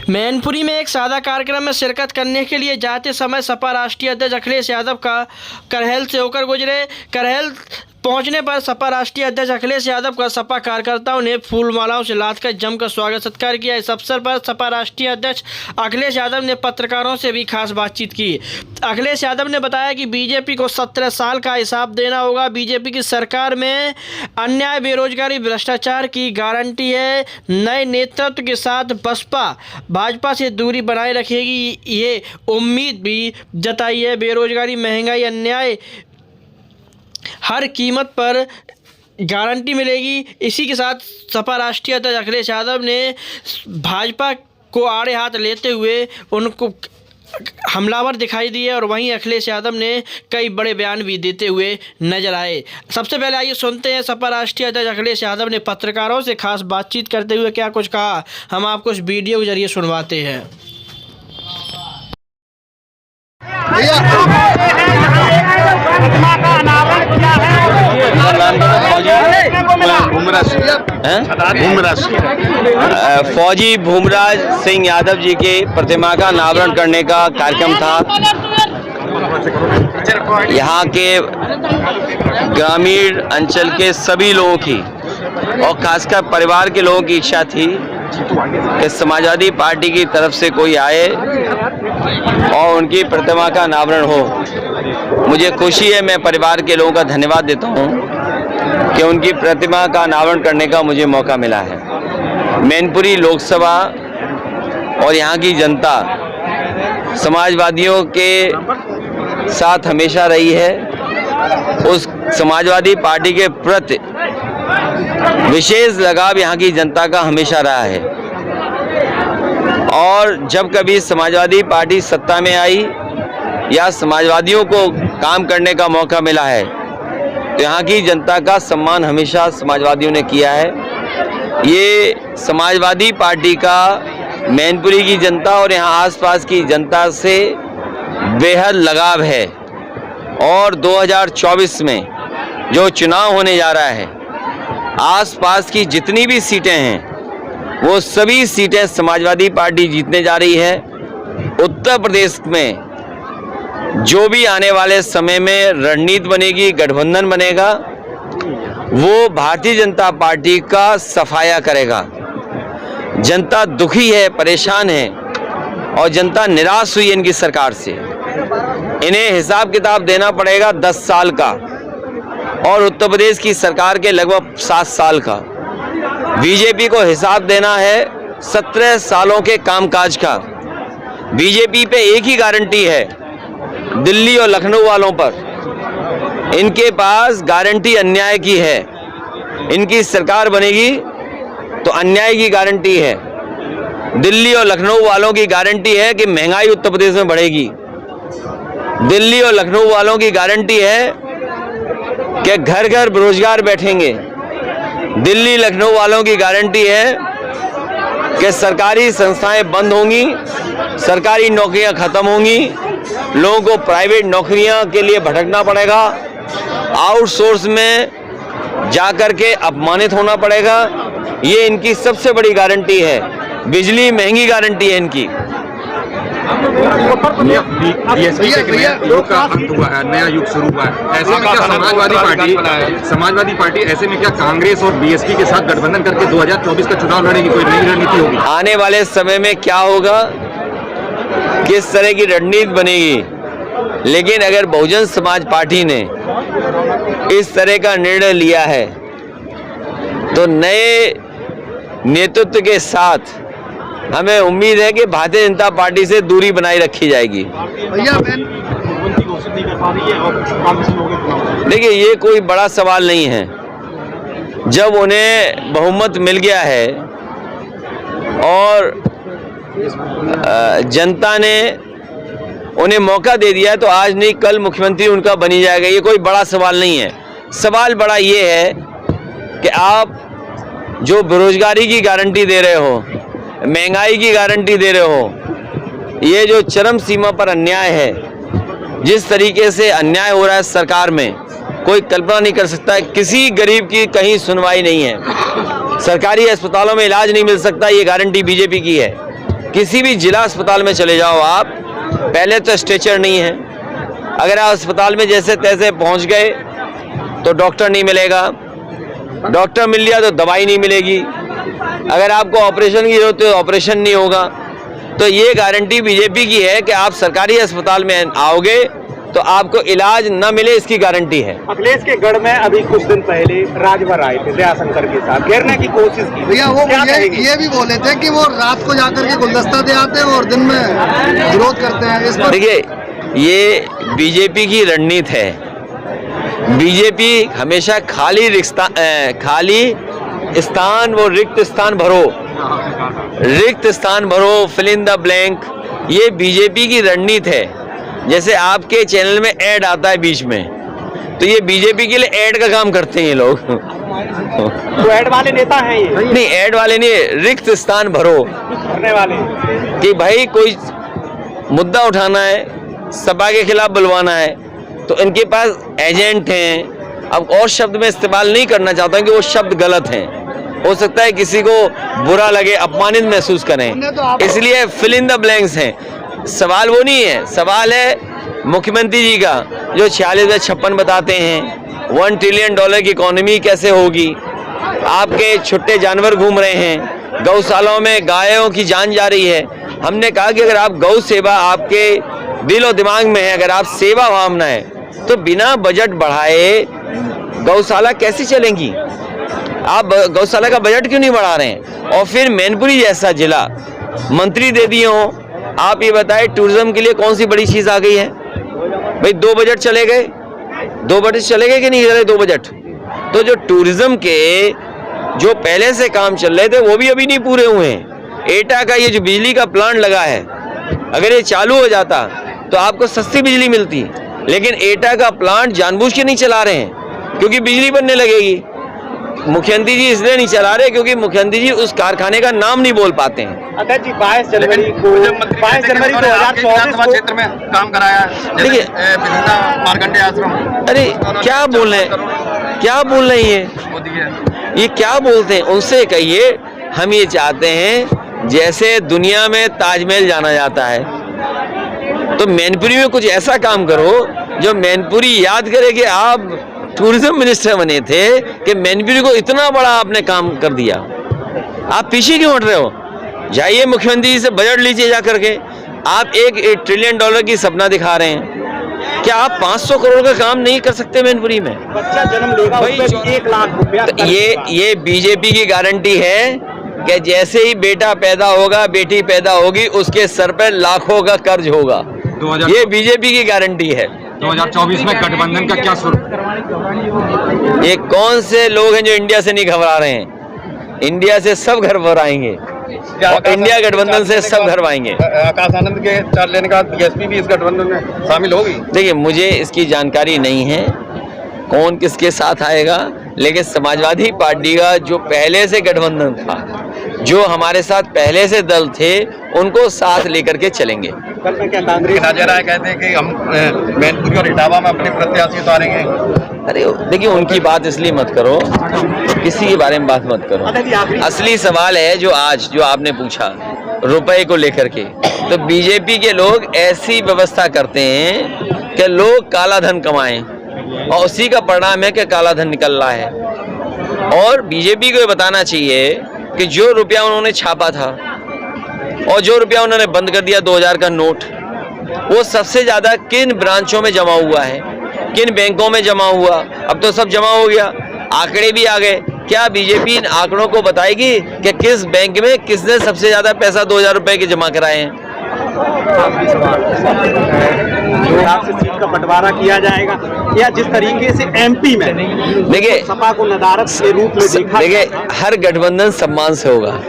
मैनपुरी में एक सादा कार्यक्रम में शिरकत करने के लिए जाते समय सपा राष्ट्रीय अध्यक्ष अखिलेश यादव का करहल से होकर गुजरे। करहल पहुंचने पर सपा राष्ट्रीय अध्यक्ष अखिलेश यादव का सपा कार्यकर्ताओं ने फूल मालाओं से लादकर जमकर स्वागत सत्कार किया। इस अवसर पर सपा राष्ट्रीय अध्यक्ष अखिलेश यादव ने पत्रकारों से भी खास बातचीत की। अखिलेश यादव ने बताया कि बीजेपी को 17 साल का हिसाब देना होगा। बीजेपी की सरकार में अन्याय, बेरोजगारी, भ्रष्टाचार की गारंटी है। नए नेतृत्व के साथ बसपा भाजपा से दूरी बनाए रखेगी, ये उम्मीद भी जताई है। बेरोजगारी, महंगाई, अन्याय हर कीमत पर गारंटी मिलेगी। इसी के साथ सपा राष्ट्रीय अध्यक्ष अखिलेश यादव ने भाजपा को आड़े हाथ लेते हुए उनको हमलावर दिखाई दिए और वहीं अखिलेश यादव ने कई बड़े बयान भी देते हुए नजर आए। सबसे पहले आइए सुनते हैं सपा राष्ट्रीय अध्यक्ष अखिलेश यादव ने पत्रकारों से खास बातचीत करते हुए क्या कुछ कहा। हम आपको इस वीडियो के जरिए सुनवाते हैं। फौजी भूमराज सिंह यादव जी के प्रतिमा का अनावरण करने का कार्यक्रम था। यहाँ के ग्रामीण अंचल के सभी लोगों की और खासकर परिवार के लोगों की इच्छा थी कि समाजवादी पार्टी की तरफ से कोई आए और उनकी प्रतिमा का अनावरण हो। मुझे खुशी है, मैं परिवार के लोगों का धन्यवाद देता हूँ कि उनकी प्रतिमा का अनावरण करने का मुझे मौका मिला है। मैनपुरी लोकसभा और यहाँ की जनता समाजवादियों के साथ हमेशा रही है। उस समाजवादी पार्टी के प्रति विशेष लगाव यहाँ की जनता का हमेशा रहा है और जब कभी समाजवादी पार्टी सत्ता में आई या समाजवादियों को काम करने का मौका मिला है तो यहाँ की जनता का सम्मान हमेशा समाजवादियों ने किया है। ये समाजवादी पार्टी का मैनपुरी की जनता और यहाँ आसपास की जनता से बेहद लगाव है और 2024 में जो चुनाव होने जा रहा है, आसपास की जितनी भी सीटें हैं वो सभी सीटें समाजवादी पार्टी जीतने जा रही है। उत्तर प्रदेश में जो भी आने वाले समय में रणनीति बनेगी, गठबंधन बनेगा, वो भारतीय जनता पार्टी का सफाया करेगा। जनता दुखी है, परेशान है और जनता निराश हुई है इनकी सरकार से। इन्हें हिसाब किताब देना पड़ेगा 10 साल का और उत्तर प्रदेश की सरकार के लगभग 7 साल का। बीजेपी को हिसाब देना है 17 सालों के कामकाज का। बीजेपी पे एक ही गारंटी है, दिल्ली और लखनऊ वालों पर इनके पास गारंटी अन्याय की है। इनकी सरकार बनेगी तो अन्याय की गारंटी है। दिल्ली और लखनऊ वालों की गारंटी है कि महंगाई उत्तर प्रदेश में बढ़ेगी। दिल्ली और लखनऊ वालों की गारंटी है कि घर घर बेरोजगार बैठेंगे। दिल्ली लखनऊ वालों की गारंटी है कि सरकारी संस्थाएं बंद होंगी, सरकारी नौकरियां खत्म होंगी, लोगों को प्राइवेट नौकरियां के लिए भटकना पड़ेगा, आउटसोर्स में जाकर के अपमानित होना पड़ेगा। ये इनकी सबसे बड़ी गारंटी है। बिजली महंगी गारंटी है इनकी। बीएसपी के नया युग का अंत हुआ है, नया युग शुरू हुआ है। ऐसे में क्या समाजवादी पार्टी ऐसे में क्या कांग्रेस और बीएसपी के साथ गठबंधन करके 2024 का चुनाव लड़ेगी? कोई नई रणनीति होगी? आने वाले समय में क्या होगा, किस तरह की रणनीति बनेगी, लेकिन अगर बहुजन समाज पार्टी ने इस तरह का निर्णय लिया है तो नए नेतृत्व के साथ हमें उम्मीद है कि भारतीय जनता पार्टी से दूरी बनाई रखी जाएगी। देखिए, ये कोई बड़ा सवाल नहीं है। जब उन्हें बहुमत मिल गया है और जनता ने उन्हें मौका दे दिया है तो आज नहीं कल मुख्यमंत्री उनका बनी जाएगा। ये कोई बड़ा सवाल नहीं है। सवाल बड़ा ये है कि आप जो बेरोजगारी की गारंटी दे रहे हो, महंगाई की गारंटी दे रहे हो, ये जो चरम सीमा पर अन्याय है, जिस तरीके से अन्याय हो रहा है सरकार में, कोई कल्पना नहीं कर सकता है। किसी गरीब की कहीं सुनवाई नहीं है, सरकारी अस्पतालों में इलाज नहीं मिल सकता, ये गारंटी बीजेपी की है। किसी भी जिला अस्पताल में चले जाओ आप, पहले तो स्ट्रेचर नहीं है। अगर आप अस्पताल में जैसे तैसे पहुंच गए तो डॉक्टर नहीं मिलेगा, डॉक्टर मिल लिया तो दवाई नहीं मिलेगी, अगर आपको ऑपरेशन की जरूरत है तो ऑपरेशन नहीं होगा। तो ये गारंटी बीजेपी की है कि आप सरकारी अस्पताल में आओगे तो आपको इलाज न मिले, इसकी गारंटी है। अखिलेश के गढ़ में अभी कुछ दिन पहले राजभर आए थे दयाशंकर के साथ, घेरने की कोशिश की। भैया वो ये भी बोले थे कि वो रात को जाकर के गुलदस्ता दे आते हैं और दिन में विरोध करते हैं। इस पर देखिए, ये बीजेपी की रणनीति है। बीजेपी हमेशा खाली स्थान, वो रिक्त स्थान भरो, रिक्त स्थान भरो, फिल इन द ब्लैंक, ये बीजेपी की रणनीति है। जैसे आपके चैनल में ऐड आता है बीच में, तो ये बीजेपी के लिए ऐड का काम करते हैं ये लोग। तो ऐड वाले नेता हैं ये? नहीं, ऐड वाले नहीं, रिक्त स्थान भरो करने वाले कि भाई कोई मुद्दा उठाना है, सपा के खिलाफ बुलवाना है, तो इनके पास एजेंट हैं। अब और शब्द में इस्तेमाल नहीं करना चाहता हूं कि वो शब्द गलत हैं, हो सकता है किसी को बुरा लगे, अपमानित महसूस करें, इसलिए फिल इन द ब्लैंक्स हैं। सवाल वो नहीं है, सवाल है मुख्यमंत्री जी का जो 46-56 बताते हैं। $1 ट्रिलियन की इकोनॉमी कैसे होगी? आपके छुट्टे जानवर घूम रहे हैं, गौशालाओं में गायों की जान जा रही है। हमने कहा कि अगर आप गौ सेवा आपके दिल और दिमाग में है, अगर आप सेवा भावना है, तो बिना बजट बढ़ाए गौशाला कैसे चलेंगी? आप गौशाला का बजट क्यों नहीं बढ़ा रहे हैं? और फिर मैनपुरी जैसा जिला मंत्री दे दिए हो। आप ये बताएं, टूरिज्म के लिए कौन सी बड़ी चीज आ गई है? भाई 2 बजट चले गए, 2 बजट चले गए कि नहीं चले 2 बजट? तो जो टूरिज्म के जो पहले से काम चल रहे थे वो भी अभी नहीं पूरे हुए हैं। एटा का ये जो बिजली का प्लांट लगा है, अगर ये चालू हो जाता तो आपको सस्ती बिजली मिलती, लेकिन एटा का प्लांट जानबूझ के नहीं चला रहे हैं क्योंकि बिजली बनने लगेगी। मुख्यमंत्री जी इसलिए नहीं चला रहे क्योंकि मुख्यमंत्री जी उस कारखाने का नाम नहीं बोल पाते हैं। अध्यक्ष जी 22 जनवरी 2024 को क्षेत्र में काम कराया, देखिए मार्कंडेय आश्रम। अरे क्या बोल रहे हैं, क्या बोल रहे हैं ये क्या बोलते हैं? उनसे कहिए हम ये चाहते हैं जैसे दुनिया में ताजमहल जाना जाता है, तो मैनपुरी में कुछ ऐसा काम करो जो मैनपुरी याद करे कि आप टूरिज्म मिनिस्टर बने थे कि मैनपुरी को इतना बड़ा आपने काम कर दिया। आप पीछे क्यों हट रहे हो? जाइए मुख्यमंत्री जी से बजट लीजिए जा करके। आप $1 ट्रिलियन की सपना दिखा रहे हैं, क्या आप 500 करोड़ का काम नहीं कर सकते मैनपुरी में? बच्चा जन्म लेगा उसमें भी 1 लाख रुपया। ये बीजेपी की गारंटी है कि जैसे ही बेटा पैदा होगा, बेटी पैदा होगी, उसके सर पर लाखों का कर्ज होगा। ये बीजेपी की गारंटी है। 2024 में गठबंधन का क्या स्वरूप? ये कौन से लोग हैं जो इंडिया से नहीं घबरा रहे हैं? इंडिया से सब घबराएंगे और इंडिया गठबंधन से सब घबराएंगे। आकाश आनंद के चार्ज लेने का बीएसपी भी इस गठबंधन में शामिल होगी? देखिए, मुझे इसकी जानकारी नहीं है कौन किसके साथ आएगा, लेकिन समाजवादी पार्टी का जो पहले से गठबंधन था, जो हमारे साथ पहले से दल थे, उनको साथ लेकर के चलेंगे। कल में क्या कांग्रेस राय कहते हैं कि हम मैनपुरी और इटावा में अपने प्रत्याशी उतारेंगे। अरे देखिए, उनकी बात इसलिए मत करो, किसी के बारे में बात मत करो। असली सवाल है जो आज जो आपने पूछा रुपए को लेकर के, तो बीजेपी के लोग ऐसी व्यवस्था करते हैं कि लोग काला धन कमाएं और उसी का परिणाम है कि काला धन निकल रहा है। और बीजेपी को ये बताना चाहिए कि जो रुपया उन्होंने छापा था और जो रुपया उन्होंने बंद कर दिया 2000 का नोट, वो सबसे ज्यादा किन ब्रांचों में जमा हुआ है, किन बैंकों में जमा हुआ? अब तो सब जमा हो गया, आंकड़े भी आ गए। क्या बीजेपी इन आंकड़ों को बताएगी कि किस बैंक में किसने सबसे ज्यादा पैसा 2000 रुपए के जमा कराए हैं? से सीट का बंटवारा किया जाएगा या जिस तरीके से एमपी में देखिए, सपा को नदारत के रूप में देखा? देखिए, हर गठबंधन सम्मान से होगा।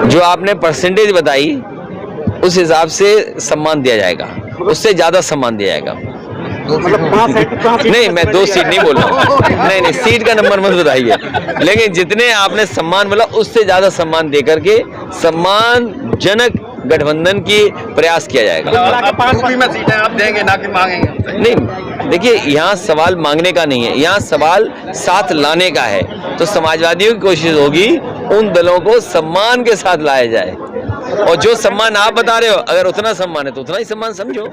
जो आपने परसेंटेज बताई उस हिसाब से सम्मान दिया जाएगा, उससे ज्यादा सम्मान दिया जाएगा। मतलब नहीं, मैं 2 सीट नहीं बोल रहा हूँ। नहीं, सीट का नंबर मत बताइए, लेकिन जितने आपने सम्मान बोला उससे ज्यादा सम्मान देकर के सम्मानजनक गठबंधन की प्रयास किया जाएगा। में सीटें आप देंगे ना कि मांगेंगे? नहीं, देखिए, यहाँ सवाल मांगने का नहीं है, यहाँ सवाल साथ लाने का है। तो समाजवादियों की कोशिश होगी उन दलों को सम्मान के साथ लाया जाए। और जो सम्मान आप बता रहे हो, अगर उतना सम्मान है तो उतना ही सम्मान समझो।